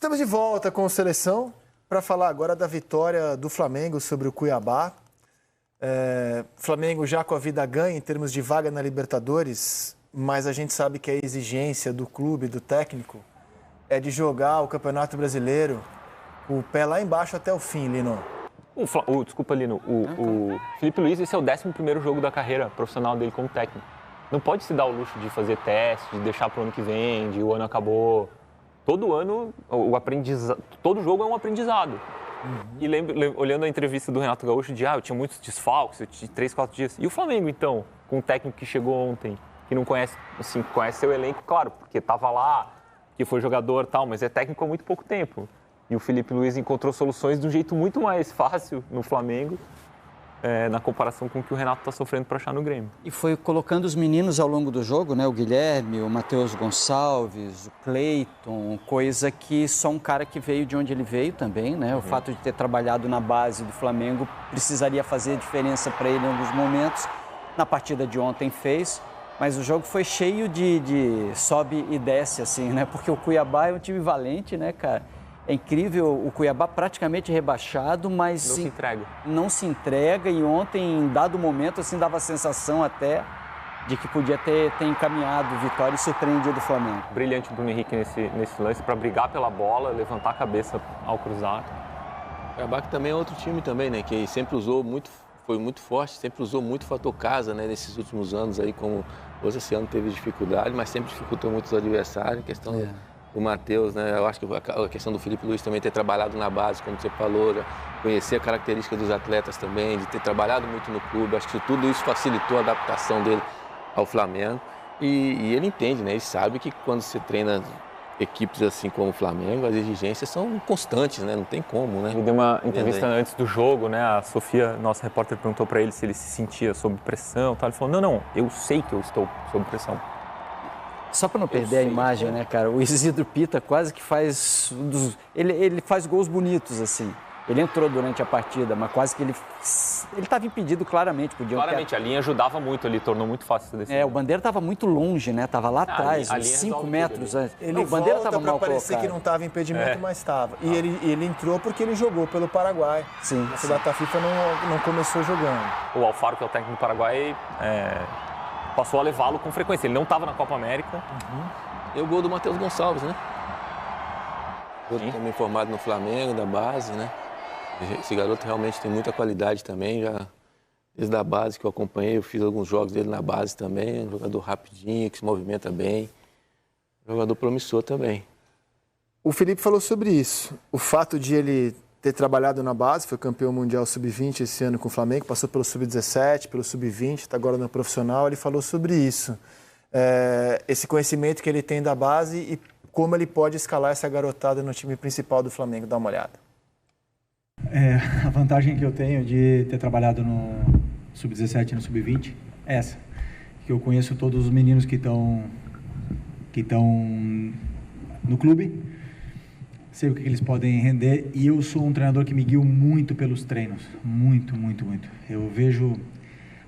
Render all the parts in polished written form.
Estamos de volta com a Seleção para falar agora da vitória do Flamengo sobre o Cuiabá. Flamengo já com a vida ganha em termos de vaga na Libertadores, mas a gente sabe que a exigência do clube, do técnico, é de jogar o Campeonato Brasileiro com o pé lá embaixo até o fim, Lino. Desculpa, Lino. O Felipe Luiz, esse é o 11º jogo da carreira profissional dele como técnico. Não pode se dar o luxo de fazer teste, de deixar para o ano que vem, de o ano acabou. Todo ano, todo jogo é um aprendizado. E olhando a entrevista do Renato Gaúcho, eu tinha muitos desfalques, eu tinha 3, 4 dias. E o Flamengo, então, com o técnico que chegou ontem, que não conhece, assim, conhece seu elenco, claro, porque estava lá, que foi jogador e tal, mas é técnico há muito pouco tempo. E o Felipe Luiz encontrou soluções de um jeito muito mais fácil no Flamengo, na comparação com o que o Renato está sofrendo para achar no Grêmio. E foi colocando os meninos ao longo do jogo, né? O Guilherme, o Matheus Gonçalves, o Cleiton, coisa que só um cara que veio de onde ele veio também, né? O fato de ter trabalhado na base do Flamengo precisaria fazer diferença para ele em alguns momentos. Na partida de ontem fez, mas o jogo foi cheio de sobe e desce, assim, né? Porque o Cuiabá é um time valente, né, cara? É incrível, o Cuiabá praticamente rebaixado, mas não se entrega. E ontem, em dado momento, assim, dava a sensação até de que podia ter encaminhado vitória e surpreendido o Flamengo. Brilhante o Bruno Henrique nesse lance para brigar pela bola, levantar a cabeça ao cruzar. O Cuiabá que também é outro time também, né? Que sempre usou muito, foi muito forte, sempre usou muito fator casa, né? Nesses últimos anos aí, como hoje esse ano teve dificuldade, mas sempre dificultou muito os adversários, questão o Matheus, né? Eu acho que a questão do Felipe Luiz também ter trabalhado na base, como você falou, já conhecer a característica dos atletas também, de ter trabalhado muito no clube. Acho que tudo isso facilitou a adaptação dele ao Flamengo. E ele entende, né? Ele sabe que quando você treina equipes assim como o Flamengo, as exigências são constantes, né? Não tem como, né? Ele deu uma entrevista antes do jogo, né? A Sofia, nossa repórter, perguntou para ele se ele se sentia sob pressão, tal. Ele falou: não, eu sei que eu estou sob pressão. Só para não perder a imagem, né, cara? O Isidro Pita quase que faz ele faz gols bonitos, assim. Ele entrou durante a partida, mas quase que ele estava impedido claramente. Claramente, a linha ajudava muito, ele tornou muito fácil essa decisão. O Bandeira estava muito longe, né? Estava lá atrás, uns 5 metros. O Bandeira estava mal colocado. Parecer que não estava impedimento, mas estava. E ele entrou porque ele jogou pelo Paraguai. Sim. Essa data FIFA não começou jogando. O Alfaro, que é o técnico do Paraguai, passou a levá-lo com frequência. Ele não estava na Copa América. E o gol do Matheus Gonçalves, né? Também formado no Flamengo, da base, né? Esse garoto realmente tem muita qualidade também, já desde a base que eu acompanhei, eu fiz alguns jogos dele na base também, um jogador rapidinho, que se movimenta bem, jogador promissor também. O Felipe falou sobre isso, o fato de ele ter trabalhado na base, foi campeão mundial sub-20 esse ano com o Flamengo, passou pelo sub-17, pelo sub-20, está agora no profissional, ele falou sobre isso, esse conhecimento que ele tem da base e como ele pode escalar essa garotada no time principal do Flamengo, dá uma olhada. A vantagem que eu tenho de ter trabalhado no sub-17 e no sub-20 é essa, que eu conheço todos os meninos que estão no clube, sei o que eles podem render e eu sou um treinador que me guio muito pelos treinos, muito. Eu vejo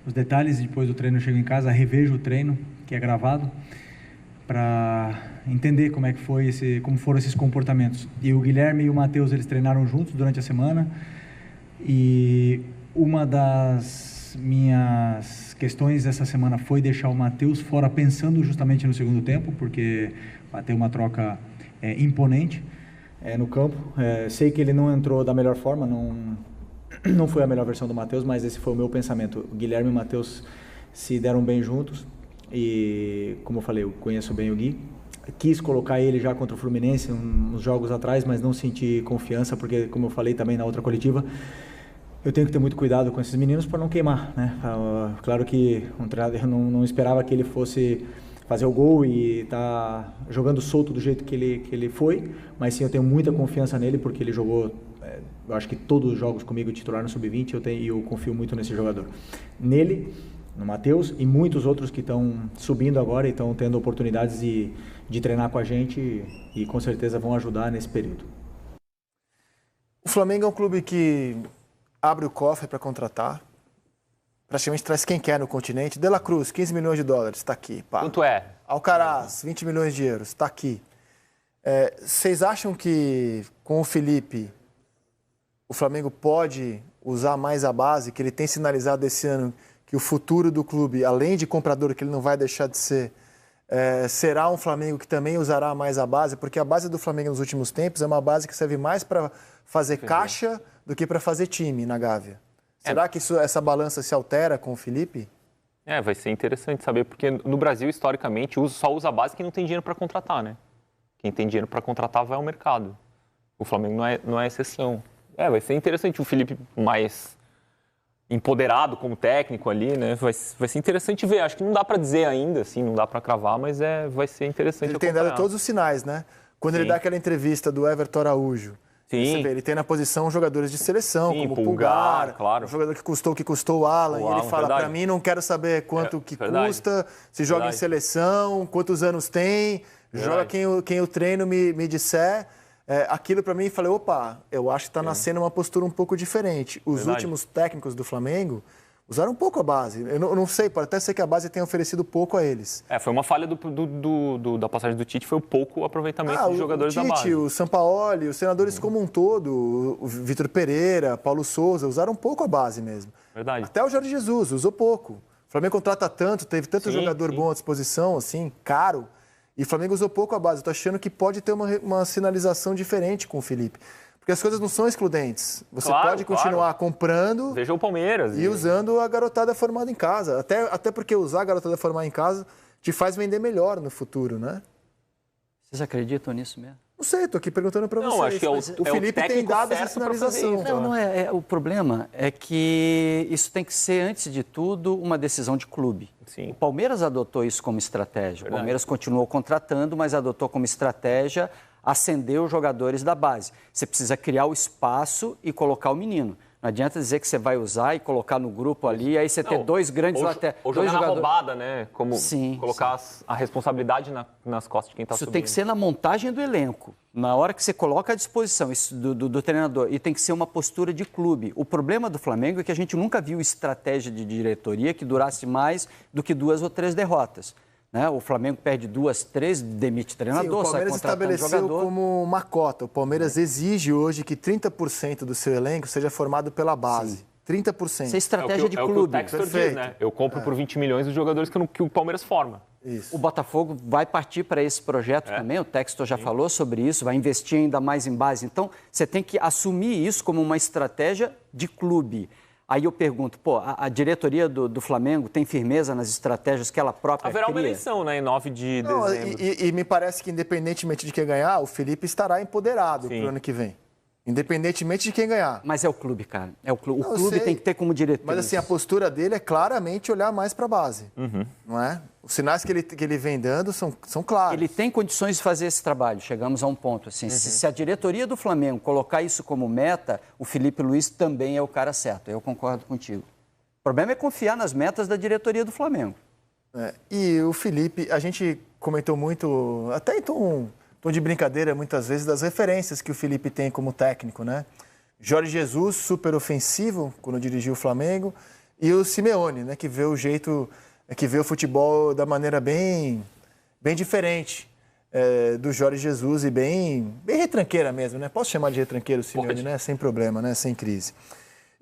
os detalhes e depois do treino eu chego em casa, revejo o treino, que é gravado, para entender como foram esses comportamentos. E o Guilherme e o Matheus, eles treinaram juntos durante a semana e uma das minhas questões essa semana foi deixar o Matheus fora pensando justamente no segundo tempo, porque vai ter uma troca imponente no campo. Sei que ele não entrou da melhor forma, não foi a melhor versão do Matheus, mas esse foi o meu pensamento. O Guilherme e o Matheus se deram bem juntos e, como eu falei, eu conheço bem o Gui. Quis colocar ele já contra o Fluminense uns jogos atrás, mas não senti confiança, porque, como eu falei também na outra coletiva, eu tenho que ter muito cuidado com esses meninos para não queimar, né? Claro que eu não esperava que ele fosse fazer o gol e tá jogando solto do jeito que ele foi, mas sim, eu tenho muita confiança nele, porque ele jogou, eu acho que todos os jogos comigo titular no Sub-20, eu confio muito nesse jogador. Nele, no Matheus e muitos outros que estão subindo agora e estão tendo oportunidades de treinar com a gente e com certeza vão ajudar nesse período. O Flamengo é um clube que abre o cofre para contratar, praticamente traz quem quer no continente. De La Cruz, 15 milhões de dólares, está aqui. Pá. Quanto é? Alcaraz, 20 milhões de euros, está aqui. Vocês acham que com o Felipe o Flamengo pode usar mais a base, que ele tem sinalizado esse ano que o futuro do clube, além de comprador, que ele não vai deixar de ser, será um Flamengo que também usará mais a base? Porque a base do Flamengo nos últimos tempos é uma base que serve mais para fazer caixa do que para fazer time na Gávea. Será que essa balança se altera com o Felipe? Vai ser interessante saber, porque no Brasil, historicamente, só usa a base quem não tem dinheiro para contratar, né? Quem tem dinheiro para contratar vai ao mercado. O Flamengo não é exceção. Vai ser interessante o Felipe mais empoderado como técnico ali, né? Vai ser interessante ver. Acho que não dá para dizer ainda, assim, não dá para cravar, mas vai ser interessante Ele tem dado todos os sinais, né? Quando ele dá aquela entrevista do Everton Araújo, você vê, ele tem na posição jogadores de seleção, como Pulgar, claro. Um jogador que custou o Alan, e ele fala, para mim não quero saber quanto custa, se joga em seleção, quantos anos tem, joga quem o treino me disser. Aquilo para mim, falei, opa, eu acho que está nascendo uma postura um pouco diferente. Os últimos técnicos do Flamengo usaram um pouco a base. Eu não sei, pode até ser que a base tenha oferecido pouco a eles. Foi uma falha da passagem do Tite, foi o pouco aproveitamento dos jogadores da base. O Tite, o Sampaoli, os senadores como um todo, o Vitor Pereira, Paulo Souza, usaram pouco a base mesmo. Verdade. Até o Jorge Jesus usou pouco. O Flamengo contrata tanto, teve tanto jogador bom à disposição, assim, caro, e o Flamengo usou pouco a base. Estou achando que pode ter uma sinalização diferente com o Felipe. Porque as coisas não são excludentes. Você pode continuar comprando. Veja o Palmeiras. E usando a garotada formada em casa. Até porque usar a garotada formada em casa te faz vender melhor no futuro, né? Vocês acreditam nisso mesmo? Não sei, estou aqui perguntando para vocês. Não, acho que o Felipe tem dado essa sinalização. O problema é que isso tem que ser, antes de tudo, uma decisão de clube. Sim. O Palmeiras adotou isso como estratégia. O Palmeiras continuou contratando, mas adotou como estratégia acender os jogadores da base. Você precisa criar o espaço e colocar o menino. Não adianta dizer que você vai usar e colocar no grupo ali, aí você ter dois grandes laterais. Ou jogar na roubada, né? Como colocar a responsabilidade nas costas de quem está subindo. Isso tem que ser na montagem do elenco. Na hora que você coloca à disposição isso do treinador. E tem que ser uma postura de clube. O problema do Flamengo é que a gente nunca viu estratégia de diretoria que durasse mais do que 2 ou 3 derrotas. Né? O Flamengo perde 2, 3, demite treinador, sai contratando jogador. O Palmeiras estabeleceu como uma cota. O Palmeiras exige hoje que 30% do seu elenco seja formado pela base. Sim. 30%. Isso é estratégia de clube. É o que o Textor diz, né? Eu compro por 20 milhões os jogadores que o Palmeiras forma. Isso. O Botafogo vai partir para esse projeto também, o Textor já falou sobre isso, vai investir ainda mais em base. Então, você tem que assumir isso como uma estratégia de clube. Aí eu pergunto, a diretoria do Flamengo tem firmeza nas estratégias que ela própria Haverá cria? uma eleição, né, em 9 de dezembro. E me parece que, independentemente de quem ganhar, o Felipe estará empoderado para o ano que vem. Independentemente de quem ganhar. Mas é o clube, cara. O clube tem que ter como diretor. Mas assim, a postura dele é claramente olhar mais para a base. Não é? Os sinais que ele vem dando são claros. Ele tem condições de fazer esse trabalho. Chegamos a um ponto. Assim, se a diretoria do Flamengo colocar isso como meta, o Felipe Luiz também é o cara certo. Eu concordo contigo. O problema é confiar nas metas da diretoria do Flamengo. E o Felipe, a gente comentou muito, até em tom de brincadeira, muitas vezes, das referências que o Felipe tem como técnico, né? Jorge Jesus, super ofensivo, quando dirigiu o Flamengo, e o Simeone, né? Que vê o futebol da maneira bem diferente do Jorge Jesus e bem retranqueira mesmo, né? Posso chamar de retranqueiro o Simeone, né? Sem problema, né? Sem crise.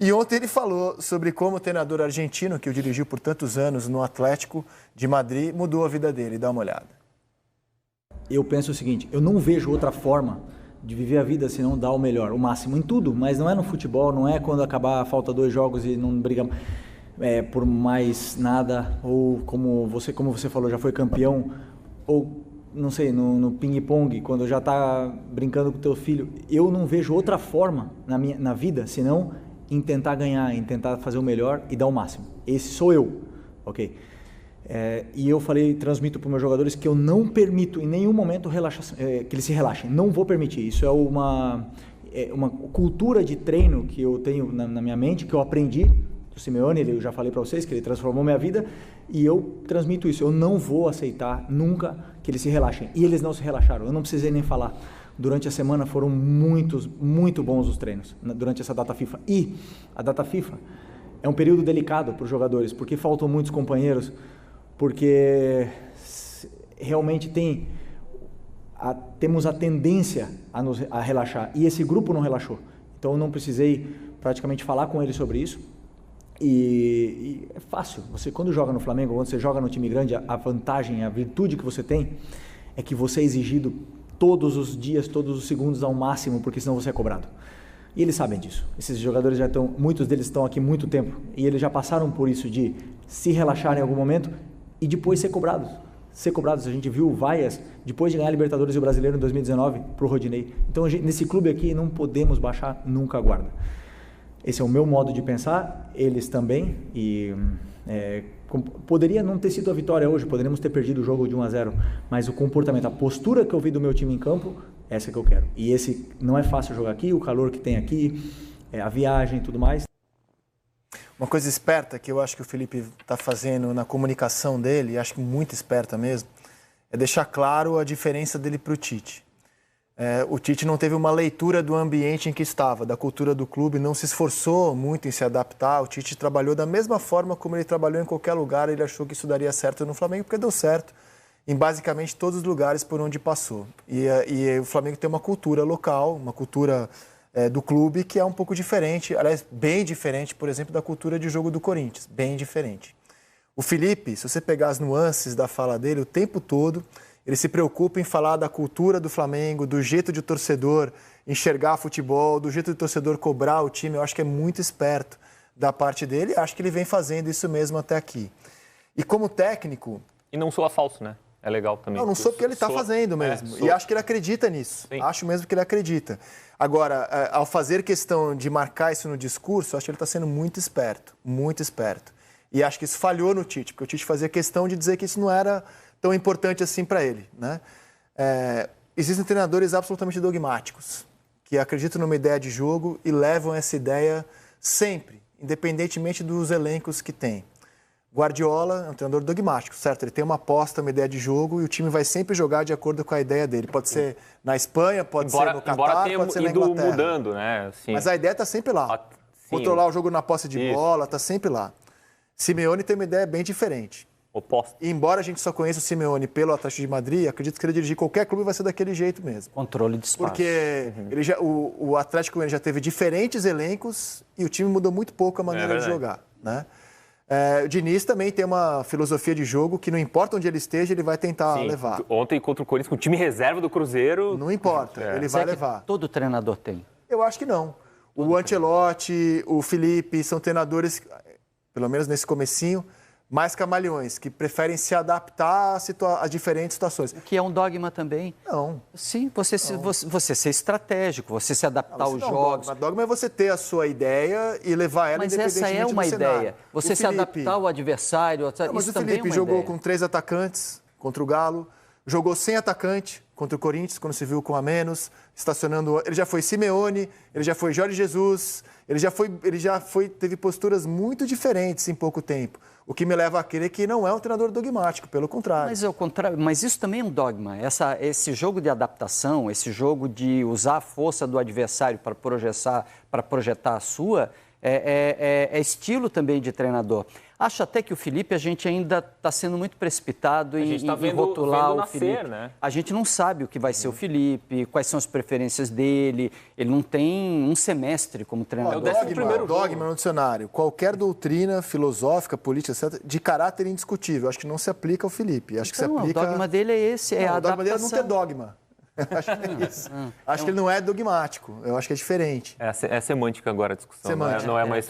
E ontem ele falou sobre como o treinador argentino, que o dirigiu por tantos anos no Atlético de Madrid, mudou a vida dele. Dá uma olhada. Eu penso o seguinte, eu não vejo outra forma de viver a vida senão dar o melhor, o máximo em tudo, mas não é no futebol, não é quando acabar, falta 2 jogos e não briga por mais nada, ou como você falou, já foi campeão, ou não sei, no ping-pong, quando já está brincando com o teu filho. Eu não vejo outra forma na vida senão em tentar ganhar, em tentar fazer o melhor e dar o máximo. Esse sou eu, ok? E eu transmito para os meus jogadores que eu não permito em nenhum momento que eles se relaxem. Não vou permitir. Isso é uma cultura de treino que eu tenho na minha mente, que eu aprendi do Simeone. Eu já falei para vocês que ele transformou minha vida e eu transmito isso. Eu não vou aceitar nunca que eles se relaxem. E eles não se relaxaram. Eu não precisei nem falar. Durante a semana foram muito bons os treinos, durante essa data FIFA. E a data FIFA é um período delicado para os jogadores, porque faltam muitos companheiros, porque realmente tem temos a tendência a relaxar. E esse grupo não relaxou. Então eu não precisei praticamente falar com ele sobre isso. E é fácil. Você, quando joga no Flamengo, quando você joga no time grande, a vantagem, a virtude que você tem é que você é exigido todos os dias, todos os segundos ao máximo, porque senão você é cobrado. E eles sabem disso. Esses jogadores já estão, muitos deles estão aqui há muito tempo, e eles já passaram por isso de se relaxar em algum momento e depois ser cobrados. Ser cobrados. A gente viu o Vaias, depois de ganhar a Libertadores e o Brasileiro em 2019, para o Rodinei. Então, nesse clube aqui, não podemos baixar nunca a guarda. Esse é o meu modo de pensar, eles também, e poderia não ter sido a vitória hoje, poderíamos ter perdido o jogo de 1-0, mas o comportamento, a postura que eu vi do meu time em campo, essa que eu quero. E esse não é fácil jogar aqui, o calor que tem aqui, a viagem e tudo mais. Uma coisa esperta que eu acho que o Felipe está fazendo na comunicação dele, e acho que muito esperta mesmo, é deixar claro a diferença dele para o Tite. O Tite não teve uma leitura do ambiente em que estava, da cultura do clube, não se esforçou muito em se adaptar. O Tite trabalhou da mesma forma como ele trabalhou em qualquer lugar. Ele achou que isso daria certo no Flamengo, porque deu certo em basicamente todos os lugares por onde passou. E o Flamengo tem uma cultura local, uma cultura do clube que é um pouco diferente, aliás, bem diferente, por exemplo, da cultura de jogo do Corinthians, bem diferente. O Felipe, se você pegar as nuances da fala dele, o tempo todo, ele se preocupa em falar da cultura do Flamengo, do jeito de o torcedor enxergar futebol, do jeito do torcedor cobrar o time. Eu acho que é muito esperto da parte dele. Acho que ele vem fazendo isso mesmo até aqui. E como técnico... E não soa falso, né? É legal também. Não sou porque ele está fazendo mesmo. E acho que ele acredita nisso. Sim. Acho mesmo que ele acredita. Agora, ao fazer questão de marcar isso no discurso, acho que ele está sendo muito esperto. Muito esperto. E acho que isso falhou no Tite, porque o Tite fazia questão de dizer que isso não era tão importante assim para ele, né? Existem treinadores absolutamente dogmáticos, que acreditam numa ideia de jogo e levam essa ideia sempre, independentemente dos elencos que tem. Guardiola é um treinador dogmático, certo? Ele tem uma aposta, uma ideia de jogo e o time vai sempre jogar de acordo com a ideia dele. Pode ser na Espanha, pode ser no Catar, pode ser na Inglaterra. Mudando, né? Assim, mas a ideia está sempre lá. Controlar o jogo na posse de bola, está sempre lá. Simeone tem uma ideia bem diferente. Oposto. E embora a gente só conheça o Simeone pelo Atlético de Madrid, acredito que ele dirigir qualquer clube vai ser daquele jeito mesmo. Controle de espaço. Porque o Atlético já teve diferentes elencos e o time mudou muito pouco a maneira de jogar, né? O Diniz também tem uma filosofia de jogo que não importa onde ele esteja, ele vai tentar levar. Ontem contra o Corinthians, com o time reserva do Cruzeiro... Não importa, ele vai levar. Todo treinador tem? Eu acho que não. O Ancelotti, o Felipe, são treinadores, pelo menos nesse comecinho, mais camaleões, que preferem se adaptar a diferentes situações. O que é um dogma também. Não. Sim, você ser estratégico, você se adaptar aos jogos. Dogma é você ter a sua ideia e levar ela independentemente do cenário. Mas essa é uma ideia. Você se adaptar ao adversário, mas isso também é uma ideia. O Felipe jogou com 3 atacantes contra o Galo, jogou sem atacante contra o Corinthians, quando se viu com a menos, estacionando... Ele já foi Simeone, ele já foi Jorge Jesus, ele já teve posturas muito diferentes em pouco tempo. O que me leva a crer que não é um treinador dogmático, pelo contrário. Mas isso também é um dogma. Esse jogo de adaptação, esse jogo de usar a força do adversário para projetar a sua, é estilo também de treinador. Acho até que o Felipe, a gente ainda está sendo muito precipitado em rotular o Felipe. Né? A gente não sabe o que vai ser o Felipe, quais são as preferências dele. Ele não tem um semestre como treinador. Dogma no dicionário. Qualquer doutrina filosófica, política, etc., de caráter indiscutível. Acho que não se aplica ao Felipe. Acho que se aplica... O dogma dele é esse, a adaptação. O dogma dele é não ter dogma. Acho que é isso. Acho que ele não é dogmático. Eu acho que é diferente. É semântica agora a discussão. Semântica. Não é mais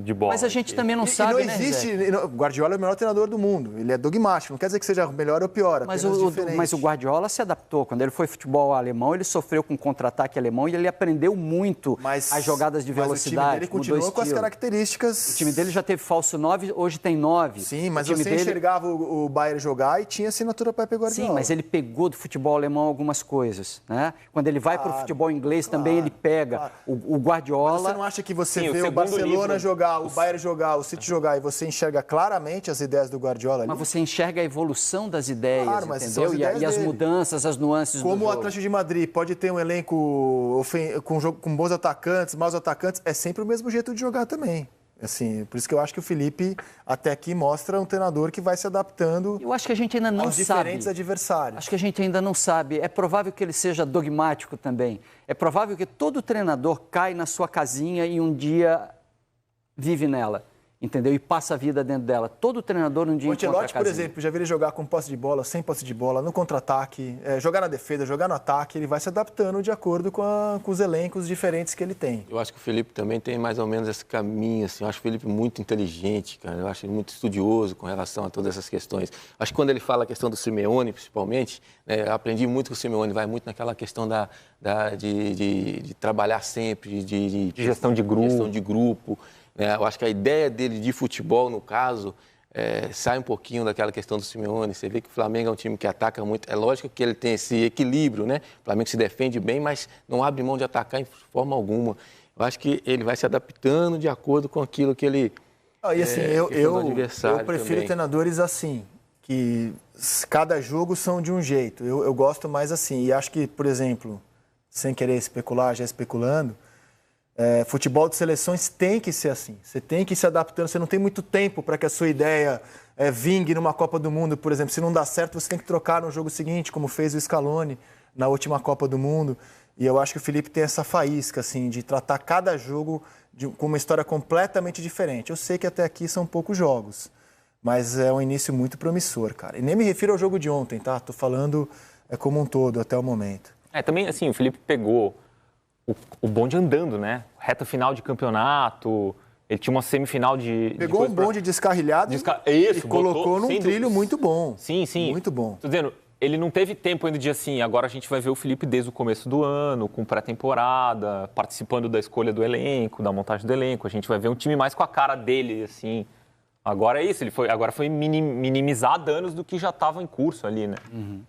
de bola. Mas a gente também não sabe, não existe, O Guardiola é o melhor treinador do mundo. Ele é dogmático. Não quer dizer que seja melhor ou pior. Mas o Guardiola se adaptou. Quando ele foi futebol alemão, ele sofreu com contra-ataque alemão e ele aprendeu muito as jogadas de velocidade. Mas o time dele continuou com as características... O time dele já teve falso 9, hoje tem 9. Sim, mas você enxergava o Bayern jogar e tinha assinatura para Pep Guardiola. Sim, mas ele pegou do futebol alemão algumas coisas, né? Quando ele vai para o futebol inglês também ele pega o Guardiola. Mas você não acha que você vê o Barcelona jogar, o Bayern jogar, o City jogar e você enxerga claramente as ideias do Guardiola ali? Mas você enxerga a evolução das ideias, entendeu? E as mudanças, as nuances do jogo. Como o Atlético de Madrid pode ter um elenco com bons atacantes, maus atacantes, é sempre o mesmo jeito de jogar também. Assim, por isso que eu acho que o Felipe, até aqui, mostra um treinador que vai se adaptando Eu acho que a gente ainda não aos sabe. diferentes adversários. Acho que a gente ainda não sabe. É provável que ele seja dogmático também. É provável que todo treinador cai na sua casinha e um dia vive nela, entendeu? E passa a vida dentro dela. Todo treinador um dia O encontra a Ancelotti, por casinha. exemplo, já viu ele jogar com posse de bola, sem posse de bola, no contra-ataque, jogar na defesa, jogar no ataque, ele vai se adaptando de acordo com os elencos diferentes que ele tem. Eu acho que o Felipe também tem mais ou menos esse caminho, assim. Eu acho o Felipe muito inteligente, cara. Eu acho ele muito estudioso com relação a todas essas questões. Acho que quando ele fala a questão do Simeone, principalmente, eu aprendi muito que o Simeone vai muito naquela questão de trabalhar sempre, de gestão de grupo. Gestão de grupo. Eu acho que a ideia dele de futebol, no caso, sai um pouquinho daquela questão do Simeone. Você vê que o Flamengo é um time que ataca muito. É lógico que ele tem esse equilíbrio, né? O Flamengo se defende bem, mas não abre mão de atacar em forma alguma. Eu acho que ele vai se adaptando de acordo com aquilo que ele... E assim, eu prefiro também. treinadores assim, que cada jogo são de um jeito. Eu gosto mais assim. E acho que, por exemplo, sem querer especular, já especulando, futebol de seleções tem que ser assim. Você tem que ir se adaptando. Você não tem muito tempo para que a sua ideia vingue numa Copa do Mundo, por exemplo. Se não dá certo, você tem que trocar no jogo seguinte, como fez o Scaloni na última Copa do Mundo. E eu acho que o Felipe tem essa faísca, assim, de tratar cada jogo com uma história completamente diferente. Eu sei que até aqui são poucos jogos, mas é um início muito promissor, cara. E nem me refiro ao jogo de ontem, tá? Tô falando como um todo, até o momento. Também, assim, o Felipe pegou o bonde andando, né? Reta final de campeonato, ele tinha uma semifinal de... Pegou um bonde descarrilhado e colocou num trilho muito bom. Sim, sim. Muito bom. Tô dizendo, ele não teve tempo ainda de assim, agora a gente vai ver o Felipe desde o começo do ano, com pré-temporada, participando da escolha do elenco, da montagem do elenco. A gente vai ver um time mais com a cara dele, assim. Agora é isso, agora foi minimizar danos do que já estava em curso ali, né? Uhum.